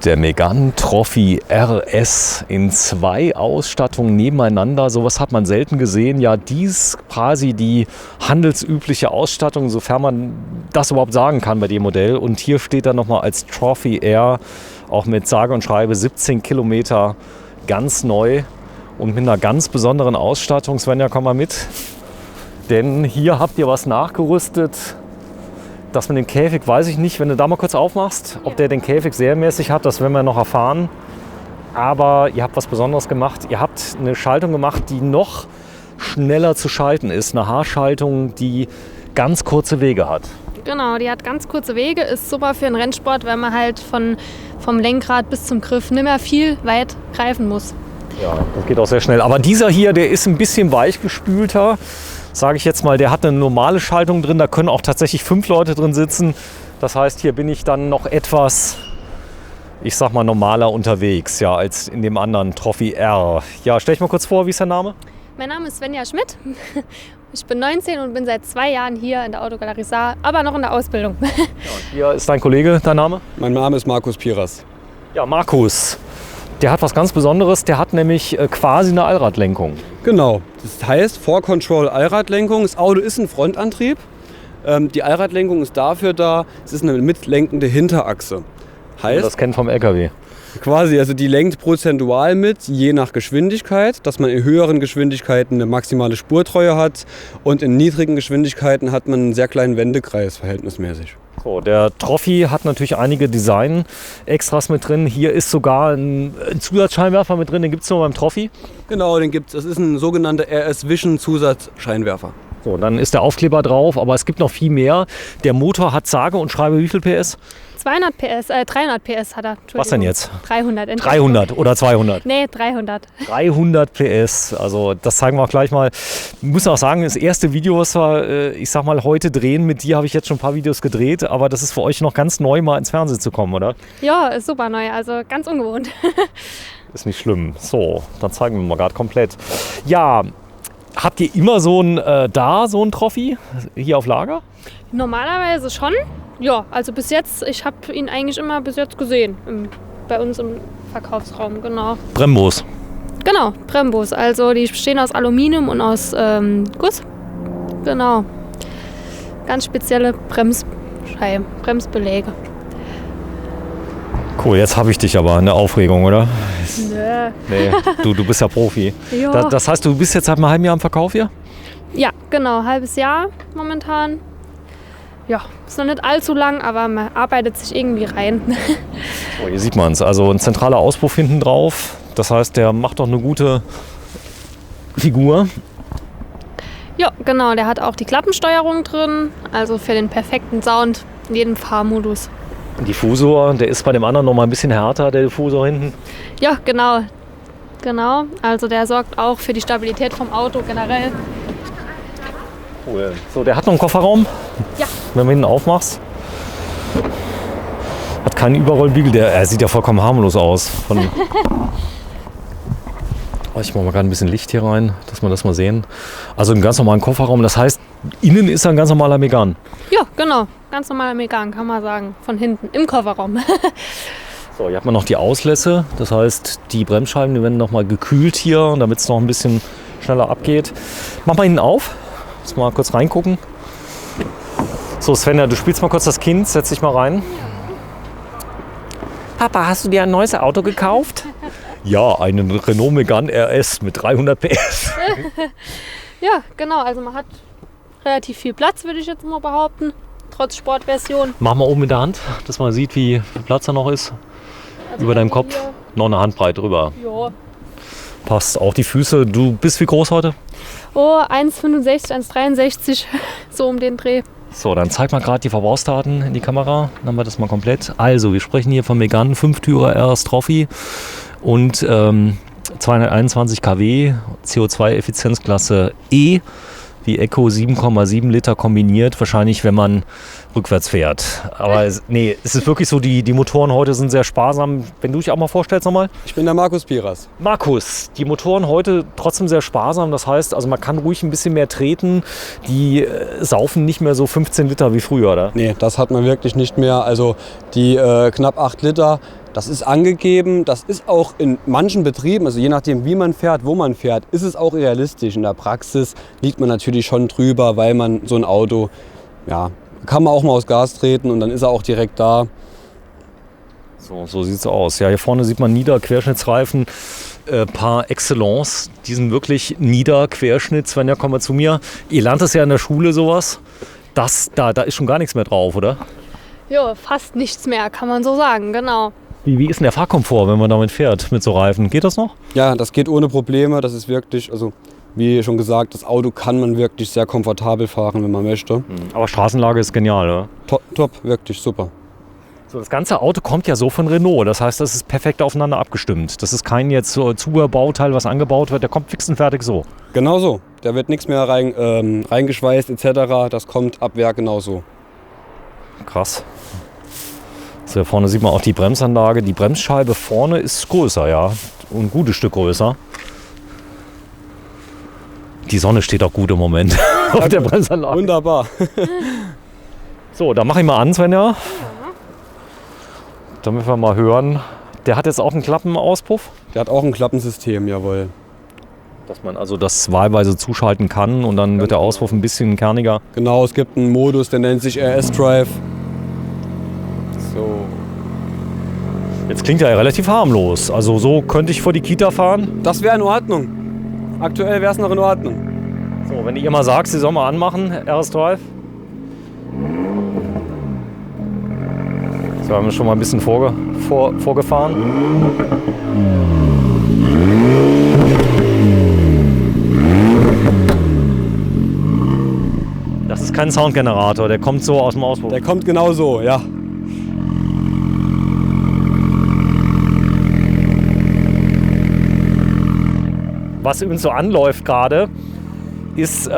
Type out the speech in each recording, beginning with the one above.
Der Megane Trophy RS in 2 Ausstattungen nebeneinander. Sowas hat man selten gesehen. Ja, dies quasi die handelsübliche Ausstattung, sofern man das überhaupt sagen kann bei dem Modell. Und hier steht dann nochmal als Trophy R, auch mit sage und schreibe 17 Kilometer, ganz neu und mit einer ganz besonderen Ausstattung. Svenja, komm mal mit. Denn hier habt ihr was nachgerüstet. Das mit dem Käfig weiß ich nicht, wenn du da mal kurz aufmachst, ob der den Käfig serienmäßig hat, das werden wir noch erfahren. Aber ihr habt was Besonderes gemacht. Ihr habt eine Schaltung gemacht, die noch schneller zu schalten ist. Eine Haarschaltung, die ganz kurze Wege hat. Genau, die hat ganz kurze Wege, ist super für den Rennsport, weil man halt vom Lenkrad bis zum Griff nicht mehr viel weit greifen muss. Ja, das geht auch sehr schnell. Aber dieser hier, der ist ein bisschen weichgespülter. Sage ich jetzt mal, der hat eine normale Schaltung drin, da können auch tatsächlich 5 Leute drin sitzen. Das heißt, hier bin ich dann noch etwas, ich sag mal, normaler unterwegs, ja, als in dem anderen Trophy R. Ja, stell dich mal kurz vor, wie ist der Name? Mein Name ist Svenja Schmidt. Ich bin 19 und bin seit 2 Jahren hier in der Autogalerie Saar, aber noch in der Ausbildung. Ja, und hier ist dein Kollege, dein Name? Mein Name ist Markus Piras. Ja, Markus. Der hat was ganz Besonderes, der hat nämlich quasi eine Allradlenkung. Genau, das heißt 4Control-Allradlenkung. Das Auto ist ein Frontantrieb. Die Allradlenkung ist dafür da, es ist eine mitlenkende Hinterachse. Heißt, das kennt vom LKW. Quasi, also die lenkt prozentual mit, je nach Geschwindigkeit, dass man in höheren Geschwindigkeiten eine maximale Spurtreue hat und in niedrigen Geschwindigkeiten hat man einen sehr kleinen Wendekreis verhältnismäßig. So, der Trophy hat natürlich einige Design-Extras mit drin. Hier ist sogar ein Zusatzscheinwerfer mit drin, den gibt es nur beim Trophy. Genau, den gibt es. Das ist ein sogenannter RS Vision Zusatzscheinwerfer. So, dann ist der Aufkleber drauf, aber es gibt noch viel mehr. Der Motor hat sage und schreibe wie viel PS? 300 PS hat er. Was denn jetzt? 300. 300 oder 200? Nee, 300. 300 PS, also das zeigen wir auch gleich mal. Ich muss auch sagen, das erste Video, was wir, ich sag mal, heute drehen, mit dir habe ich jetzt schon ein paar Videos gedreht, aber das ist für euch noch ganz neu, mal ins Fernsehen zu kommen, oder? Ja, ist super neu, also ganz ungewohnt. Ist nicht schlimm. So, dann zeigen wir mal gerade komplett. Ja, habt ihr immer so ein Trophy hier auf Lager? Normalerweise schon. Ja, also bis jetzt, ich habe ihn eigentlich immer bis jetzt gesehen, bei uns im Verkaufsraum, genau. Brembos. Genau, Brembos, also die bestehen aus Aluminium und aus Guss. Genau, ganz spezielle Bremsbeläge. Cool, jetzt habe ich dich aber in der Aufregung, oder? Nö. Nee, du bist ja Profi. Ja. Das heißt, du bist jetzt seit einem halben Jahr im Verkauf hier? Ja, genau, halbes Jahr momentan. Ja, ist noch nicht allzu lang, aber man arbeitet sich irgendwie rein. Oh, hier sieht man es. Also ein zentraler Auspuff hinten drauf. Das heißt, der macht doch eine gute Figur. Ja, genau. Der hat auch die Klappensteuerung drin. Also für den perfekten Sound in jedem Fahrmodus. Diffusor, der ist bei dem anderen noch mal ein bisschen härter, der Diffusor hinten. Ja, genau. Genau. Also der sorgt auch für die Stabilität vom Auto generell. Cool. So, der hat noch einen Kofferraum. Ja. Wenn du ihn aufmachst. Hat keinen Überrollbügel. Er sieht ja vollkommen harmlos aus. Ich mache mal gerade ein bisschen Licht hier rein, dass wir das mal sehen. Also einen ganz normalen Kofferraum. Das heißt, innen ist ein ganz normaler Megane. Ja, genau. Ganz normaler Megane, kann man sagen. Von hinten, im Kofferraum. So, hier hat man noch die Auslässe. Das heißt, die Bremsscheiben, die werden noch mal gekühlt hier, damit es noch ein bisschen schneller abgeht. Mach mal hinten auf. Lass mal kurz reingucken. So, Svenja, du spielst mal kurz das Kind. Setz dich mal rein. Papa, hast du dir ein neues Auto gekauft? Ja, einen Renault Megane RS mit 300 PS. Ja, genau. Also man hat relativ viel Platz, würde ich jetzt mal behaupten. Trotz Sportversion. Mach mal oben in der Hand, dass man sieht, wie viel Platz da noch ist. Also über deinem Kopf. Hier. Noch eine Handbreit drüber. Ja. Passt. Auch die Füße. Du bist wie groß heute? Oh, 1,65, 1,63. So um den Dreh. So, dann zeig mal gerade die Verbrauchsdaten in die Kamera. Dann haben wir das mal komplett. Also, wir sprechen hier vom Megane 5-Türer RS Trophy und 221 kW, CO2-Effizienzklasse E, wie Eco 7,7 Liter kombiniert, wahrscheinlich wenn man rückwärts fährt. Aber es ist wirklich so, die Motoren heute sind sehr sparsam. Wenn du dich auch mal vorstellst nochmal. Ich bin der Markus Piras. Markus, die Motoren heute trotzdem sehr sparsam. Das heißt, also man kann ruhig ein bisschen mehr treten. Die saufen nicht mehr so 15 Liter wie früher, oder? Nee, das hat man wirklich nicht mehr. Also die knapp 8 Liter, Das ist angegeben, das ist auch in manchen Betrieben, also je nachdem wie man fährt, wo man fährt, ist es auch realistisch. In der Praxis liegt man natürlich schon drüber, weil man so ein Auto, ja, kann man auch mal aufs Gas treten und dann ist er auch direkt da. So sieht es aus. Ja, hier vorne sieht man Niederquerschnittsreifen par excellence. Die sind wirklich Niederquerschnitt. Svenja, komm mal zu mir. Ihr lernt das ja in der Schule sowas. Da ist schon gar nichts mehr drauf, oder? Ja, fast nichts mehr, kann man so sagen, genau. Wie ist denn der Fahrkomfort, wenn man damit fährt, mit so Reifen? Geht das noch? Ja, das geht ohne Probleme. Das ist wirklich, also wie schon gesagt, das Auto kann man wirklich sehr komfortabel fahren, wenn man möchte. Aber Straßenlage ist genial, oder? Top, wirklich super. So, das ganze Auto kommt ja so von Renault. Das heißt, das ist perfekt aufeinander abgestimmt. Das ist kein jetzt so Zubehörbauteil, was angebaut wird. Der kommt fix und fertig so. Genau so. Da wird nichts mehr reingeschweißt etc. Das kommt ab Werk genauso. Krass. So, hier vorne sieht man auch die Bremsanlage. Die Bremsscheibe vorne ist größer, ja. Ein gutes Stück größer. Die Sonne steht auch gut im Moment auf der Bremsanlage. Wunderbar. So, da mache ich mal an, Svenja. Damit wir mal hören. Der hat jetzt auch einen Klappenauspuff. Der hat auch ein Klappensystem, jawohl. Dass man also das wahlweise zuschalten kann und dann wird der Auspuff ein bisschen kerniger. Genau, es gibt einen Modus, der nennt sich RS Drive. So. Jetzt klingt er ja relativ harmlos. Also so könnte ich vor die Kita fahren. Das wäre in Ordnung. Aktuell wäre es noch in Ordnung. So, wenn ihr mal sagt, sie soll mal anmachen, RS Drive. So, haben wir schon mal ein bisschen vorgefahren. Das ist kein Soundgenerator, der kommt so aus dem Auspuff. Der kommt genau so, ja. Was übrigens so anläuft gerade, ist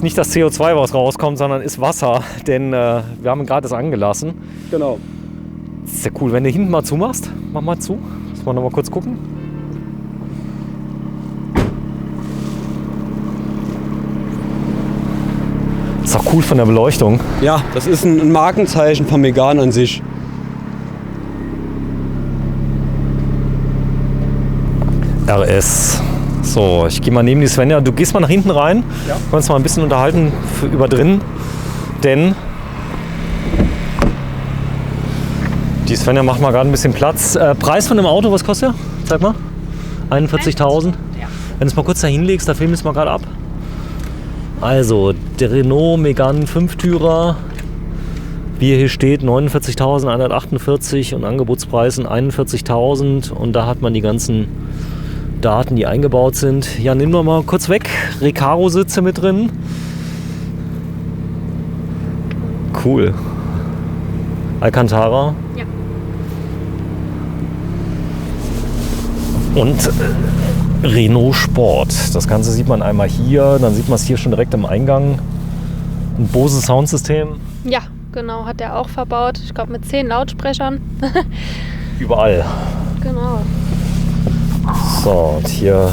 nicht das CO2, was rauskommt, sondern ist Wasser. Denn wir haben gerade das angelassen. Genau. Das ist ja cool, wenn du hinten mal zumachst. Mach mal zu. Lass mal noch mal kurz gucken. Ist auch cool von der Beleuchtung. Ja, das ist ein Markenzeichen von Megane an sich. RS. So, ich gehe mal neben die Svenja. Du gehst mal nach hinten rein. Ja. Wir können uns mal ein bisschen unterhalten über drin. Denn die Svenja macht mal gerade ein bisschen Platz. Preis von dem Auto, was kostet der? Zeig mal. 41.000. Ja. Wenn du es mal kurz da hinlegst, da filmen wir es mal gerade ab. Also, der Renault Megane 5-Türer. Wie hier steht, 49.148 und Angebotspreisen 41.000. Und da hat man die ganzen Daten, die eingebaut sind. Ja, nehmen wir mal kurz weg. Recaro-Sitze mit drin. Cool. Alcantara. Ja. Und Renault Sport. Das Ganze sieht man einmal hier, dann sieht man es hier schon direkt im Eingang. Ein Bose Soundsystem. Ja, genau, hat er auch verbaut. Ich glaube mit 10 Lautsprechern. Überall. Genau. So, und hier.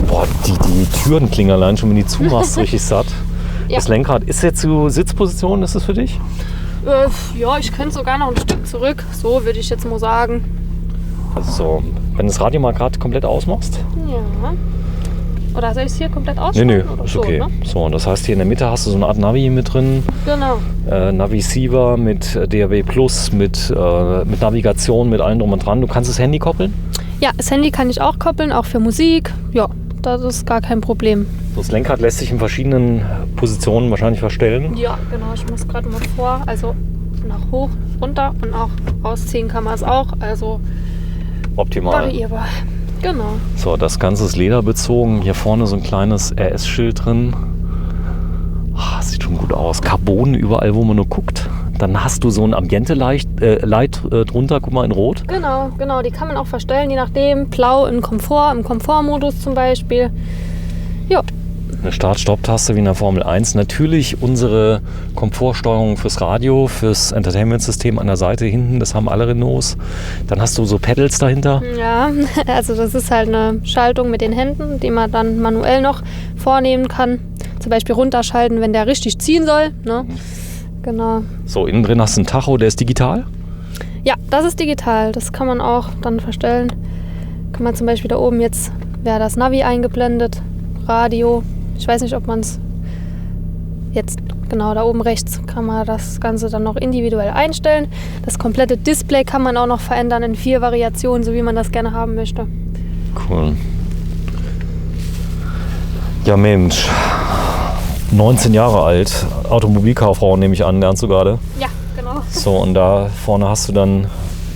Boah, die Türen klingen allein schon, wenn die zumachst, richtig satt. Ja. Das Lenkrad ist jetzt zur Sitzposition, ist das für dich? Ja, ich könnte sogar noch ein Stück zurück. So würde ich jetzt mal sagen. Also, wenn du das Radio mal gerade komplett ausmachst. Ja. Oder soll ich es hier komplett ausschalten? Nee, ist so, okay. Ne? So, und das heißt, hier in der Mitte hast du so eine Art Navi mit drin. Genau. Navi-Receiver mit DAB+, mit Navigation, mit allem drum und dran. Du kannst das Handy koppeln? Ja, das Handy kann ich auch koppeln, auch für Musik. Ja, das ist gar kein Problem. Das Lenkrad lässt sich in verschiedenen Positionen wahrscheinlich verstellen. Ja, genau. Ich muss gerade mal vor. Also nach hoch, runter und auch rausziehen kann man es auch. Also optimal. Variierbar. Genau. So, das Ganze ist lederbezogen. Hier vorne so ein kleines RS-Schild drin. Sieht schon gut aus. Carbon überall, wo man nur guckt. Dann hast du so ein Ambiente-Light drunter, guck mal, in Rot. Genau. Die kann man auch verstellen, je nachdem. Blau im Komfortmodus zum Beispiel. Ja. Eine Start-Stopp-Taste wie in der Formel 1. Natürlich unsere Komfortsteuerung fürs Radio, fürs Entertainment-System an der Seite hinten. Das haben alle Renaults. Dann hast du so Pedals dahinter. Ja, also das ist halt eine Schaltung mit den Händen, die man dann manuell noch vornehmen kann. Zum Beispiel runterschalten, wenn der richtig ziehen soll. Ne? genau. So, innen drin hast du einen Tacho, der ist digital. Ja, das ist digital. Das kann man auch dann verstellen. Kann man zum Beispiel da oben jetzt, wäre das Navi eingeblendet, Radio. Ich weiß nicht, ob man es jetzt, genau da oben rechts, kann man das Ganze dann noch individuell einstellen. Das komplette Display kann man auch noch verändern in 4 Variationen, so wie man das gerne haben möchte. Cool. Ja Mensch, 19 Jahre alt, Automobilkauffrau nehme ich an, lernst du gerade. Ja, genau. So, und da vorne hast du dann,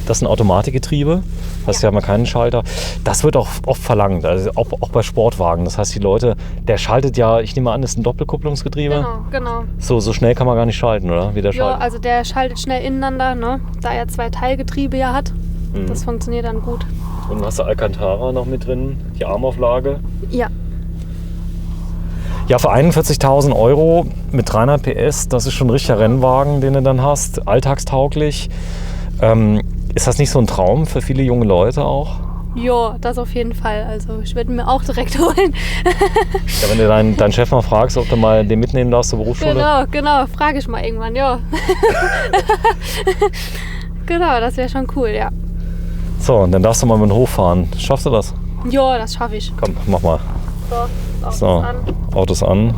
das ist ein Automatikgetriebe, hast ja mal keinen Schalter. Das wird auch oft verlangt, also auch bei Sportwagen. Das heißt, die Leute, der schaltet ja, ich nehme an, das ist ein Doppelkupplungsgetriebe. Genau. So schnell kann man gar nicht schalten, oder? Wie der Ja, schaltet. also der schaltet schnell ineinander, ne? Da er 2 Teilgetriebe ja hat. Mhm. Das funktioniert dann gut. Und dann hast du Alcantara noch mit drin, die Armauflage. Ja. Ja, für 41.000 € mit 300 PS, das ist schon ein richtiger Rennwagen, den du dann hast, alltagstauglich. Ist das nicht so ein Traum für viele junge Leute auch? Ja, das auf jeden Fall. Also ich würde ihn mir auch direkt holen. Ja, wenn du deinen Chef mal fragst, ob du mal den mitnehmen darfst zur Berufsschule. Genau. Frage ich mal irgendwann, ja. Genau, das wäre schon cool, ja. So, und dann darfst du mal mit dem Hof fahren. Schaffst du das? Ja, das schaffe ich. Komm, mach mal. So, Autos an. Autos an.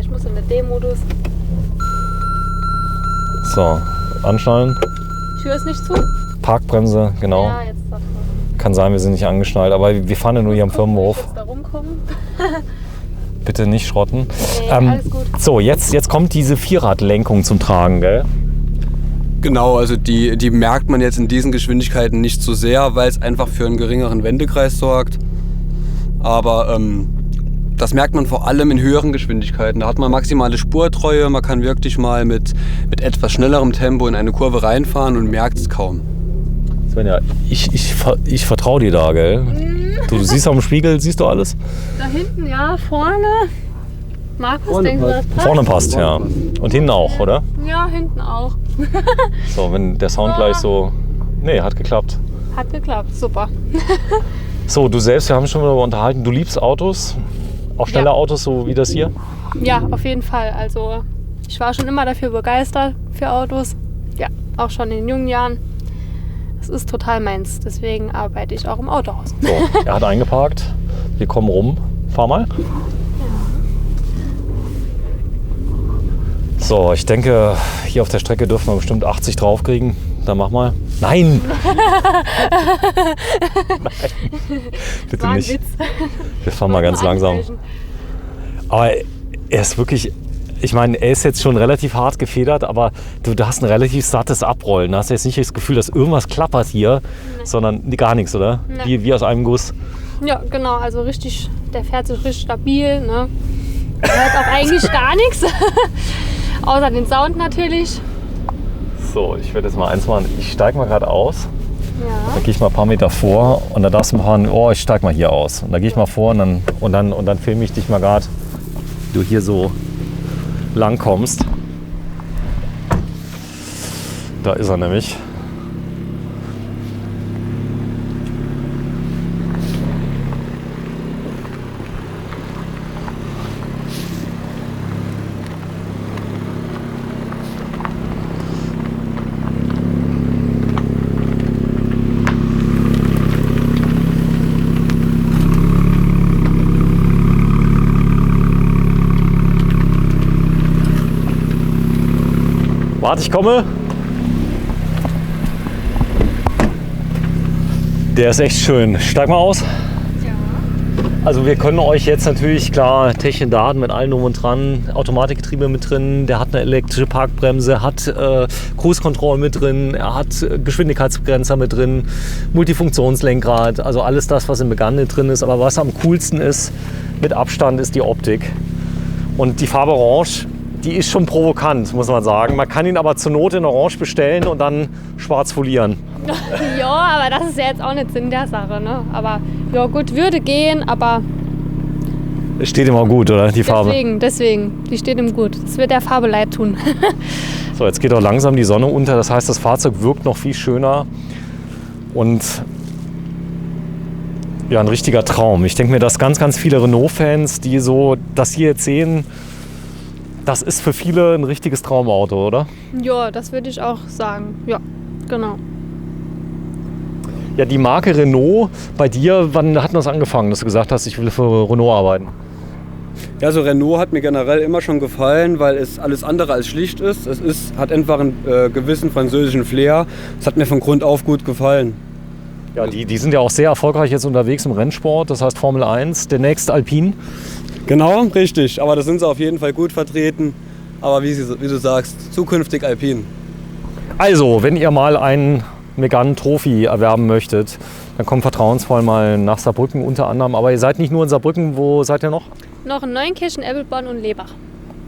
Ich muss in den D-Modus. So, anschnallen. Tür ist nicht zu? Parkbremse, genau. Ja, jetzt das. Kann sein, wir sind nicht angeschnallt, aber wir fahren ja nur hier am Firmenhof. Jetzt da rumkommen. Bitte nicht schrotten. Nee, alles gut. So, jetzt kommt diese Vierradlenkung zum Tragen, gell? Genau, also die merkt man jetzt in diesen Geschwindigkeiten nicht so sehr, weil es einfach für einen geringeren Wendekreis sorgt. Aber das merkt man vor allem in höheren Geschwindigkeiten. Da hat man maximale Spurtreue, man kann wirklich mal mit etwas schnellerem Tempo in eine Kurve reinfahren und merkt es kaum. Svenja, ich vertraue dir da, gell? Du siehst auf dem Spiegel, siehst du alles? Da hinten, ja, vorne. Markus, denkst du, das passt? Vorne passt, ja. Und hinten auch, oder? Ja, hinten auch. So, wenn der Sound gleich so... Nee, hat geklappt. Hat geklappt, super. So, du selbst, wir haben schon darüber unterhalten, du liebst Autos? Auch schnelle Ja. Autos, so wie das hier? Ja, auf jeden Fall. Also ich war schon immer dafür begeistert für Autos. Ja, auch schon in jungen Jahren. Das ist total meins. Deswegen arbeite ich auch im Autohaus. So, er hat eingeparkt. Wir kommen rum. Fahr mal. So, ich denke, hier auf der Strecke dürfen wir bestimmt 80 draufkriegen. Dann mach mal. Nein! Nein. Bitte War ein nicht. Witz. Wir fahren mal ganz langsam. Aber er ist wirklich, ich meine, er ist jetzt schon relativ hart gefedert, aber du hast ein relativ sattes Abrollen. Du hast jetzt nicht das Gefühl, dass irgendwas klappert hier, sondern gar nichts, oder? Nee. Wie aus einem Guss. Ja, genau. Also richtig, der fährt sich richtig stabil. Ne? Er hört auch eigentlich gar nichts. Außer den Sound natürlich. So, ich werde jetzt mal eins machen. Ich steige mal gerade aus. Ja. Dann gehe ich mal ein paar Meter vor und da darfst du mal fahren, oh, ich steige mal hier aus. Und dann gehe ich mal vor und dann filme ich dich mal gerade, wie du hier so lang kommst. Da ist er nämlich. Warte, ich komme. Der ist echt schön. Steig mal aus. Ja. Also wir können euch jetzt natürlich, klar, technische Daten mit allem drum und dran, Automatikgetriebe mit drin, der hat eine elektrische Parkbremse, hat Cruise Control mit drin, er hat Geschwindigkeitsbegrenzer mit drin, Multifunktionslenkrad, also alles das, was im Megane drin ist. Aber was am coolsten ist, mit Abstand, ist die Optik. Und die Farbe Orange, die ist schon provokant, muss man sagen. Man kann ihn aber zur Not in Orange bestellen und dann schwarz folieren. Ja, aber das ist ja jetzt auch nicht Sinn der Sache. Ne? Aber ja gut, würde gehen, aber Es steht immer gut, oder? Die Farbe. deswegen, die steht ihm gut. Das wird der Farbe leid tun. So, jetzt geht auch langsam die Sonne unter. Das heißt, das Fahrzeug wirkt noch viel schöner. Und ja, ein richtiger Traum. Ich denke mir, dass ganz, ganz viele Renault-Fans, die so das hier jetzt sehen, Das ist für viele ein richtiges Traumauto, oder? Ja, das würde ich auch sagen. Ja, genau. Ja, die Marke Renault, bei dir, wann hat das angefangen, dass du gesagt hast, ich will für Renault arbeiten? Ja, so Renault hat mir generell immer schon gefallen, weil es alles andere als schlicht ist. Hat einfach einen gewissen französischen Flair. Es hat mir von Grund auf gut gefallen. Ja, die sind ja auch sehr erfolgreich jetzt unterwegs im Rennsport, das heißt Formel 1, demnächst Alpine. Genau, richtig. Aber da sind sie auf jeden Fall gut vertreten. Aber wie du sagst, zukünftig Alpine. Also, wenn ihr mal einen Megane Trophy erwerben möchtet, dann kommt vertrauensvoll mal nach Saarbrücken unter anderem. Aber ihr seid nicht nur in Saarbrücken, wo seid ihr noch? Noch in Neunkirchen, Ebbelborn und Lebach.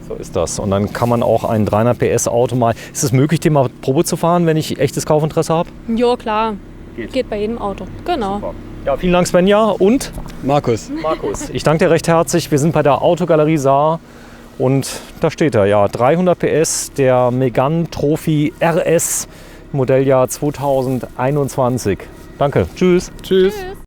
So ist das. Und dann kann man auch ein 300 PS Auto mal... Ist es möglich, den mal Probe zu fahren, wenn ich echtes Kaufinteresse habe? Ja, klar. Geht bei jedem Auto. Genau. Super. Ja, vielen Dank Svenja und Markus. Markus. Ich danke dir recht herzlich. Wir sind bei der Autogalerie Saar und da steht er, ja, 300 PS, der Megane Trophy RS, Modelljahr 2021. Danke. Tschüss. Tschüss. Tschüss.